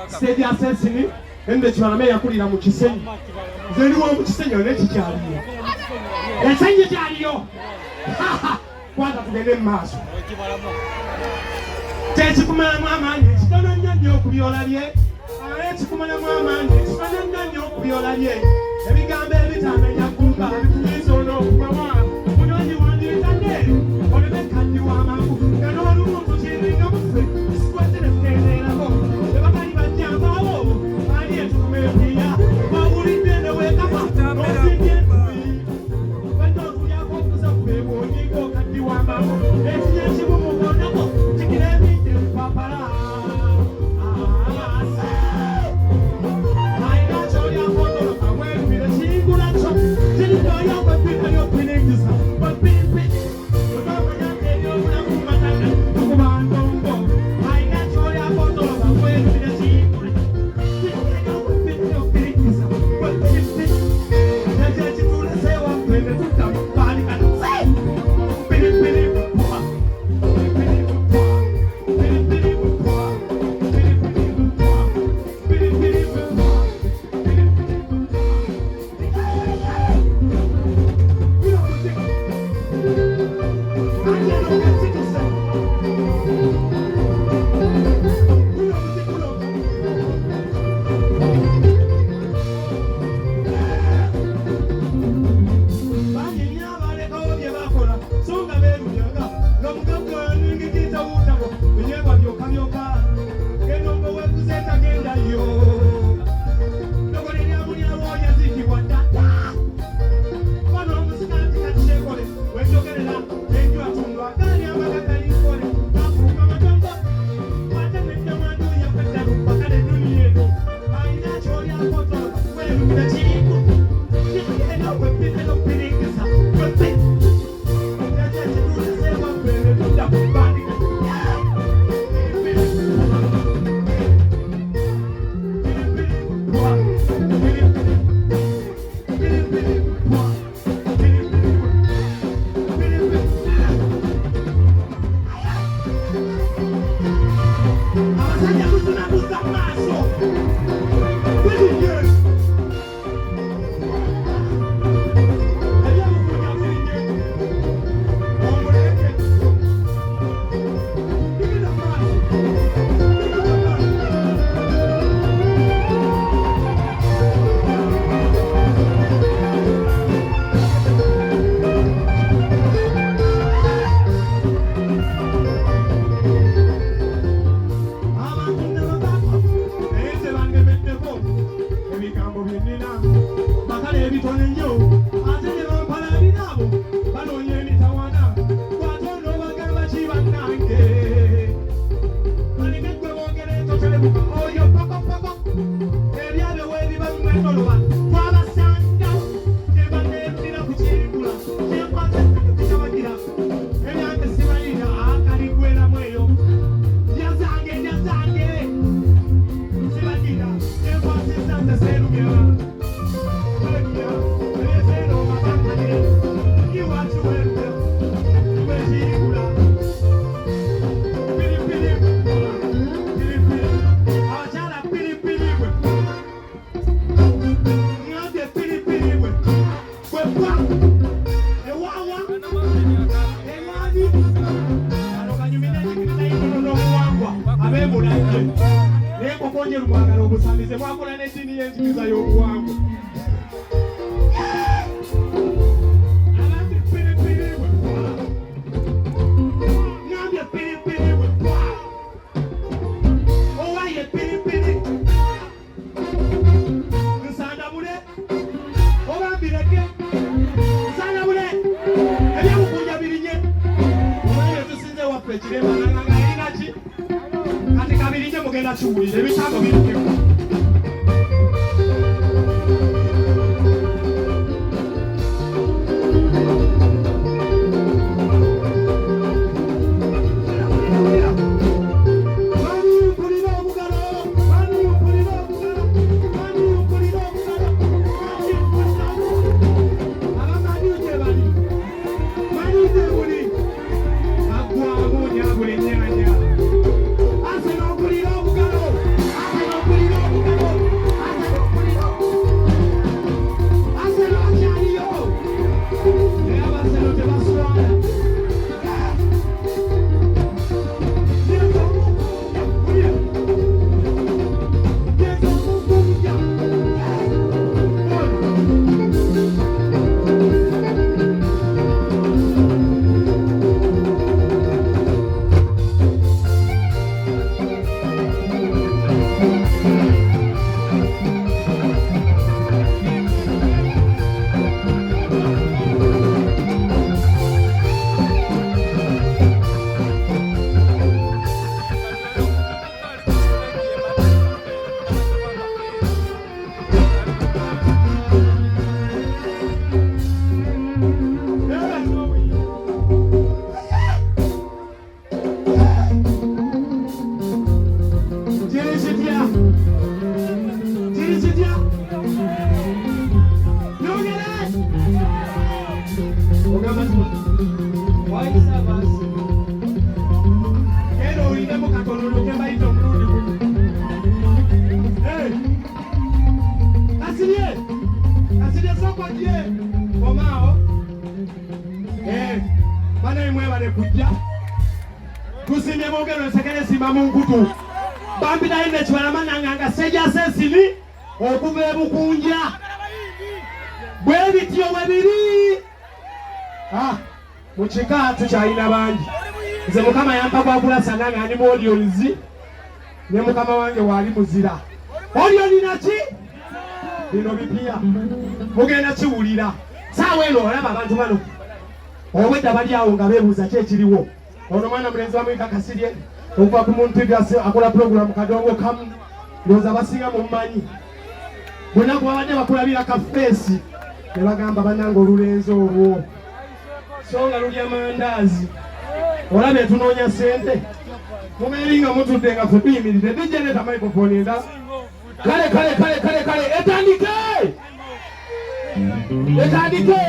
Stage assessing ende kibalame yakulira mu Kisenyi zeri wa mu Kisenyi oleti kyaliyo esenyi kyaliyo kwanza tugende maaso tekikumalamu amaanyi ekitono nnyo okubyola bye tekikumalamu amaanyi ekitono nnyo okubyola bye ebigambo ebitamenya gguluka bitumiza on'okubawa munyonyi wandiritadde oleme kaddi w'amangu n'olumuntu kiringa mufe sikwetene kukendeerako ebakali bajjambaawo ali etukumeepiya bawulidde ne weekapa n'osimbye entubi wedde okulyako okuza kubeebwonyiga okaddi w'amangu ekinya ekibumubondako kikira ebidde mupapala ayina ky'olyako otoloka bwerubire kiyingula kyo kiritoyo kwepinda ly'okupiningisa kwepinipini otomanya ebyobulamu mumatanga tukubandongo ayina ky'olyako otoloka bwerubire kiyingula kiritoyo kwepinda ly'okupiningisa kwepinipini ekyo ekituleseewaffe ne tutta mukwalikana pinipini bukwa pinipini bukwa pinipini bukwa pinipini bukwa pinipini bukwa ogamba waisa basi ero uinde mukatonono kebaita omulundi kasirye sokojye omao bana imwe bale kujja tusimye bogero sekere simba munkutu bambira ine chwalamananga nga seja sesini okuve bukunja bwebityo webiri mukika tukyalina bangi nze mukama yampa gwakulasanga nga ndi mu olyonizi ne mukama wange wali muzira olyoni naki bino bipya mugenda kiwulira saawa eno olaba abantu bano obwedda bali awo nga beebuuza ki ekiriwo ono mwana mulenzi wamuyita Kasirye okuva ku muntu akola puroguramu kadongo kamu ndowooza basinga mumumanyi bonna kubabadde bakulabira kafeesi ne bagamba bannanga olulenzi olwo so nga lulya mandaazi olaba etunoonya sente mubeeri nga mutudde nga ffe tuyimirire dijeneta microphone enda kale etandike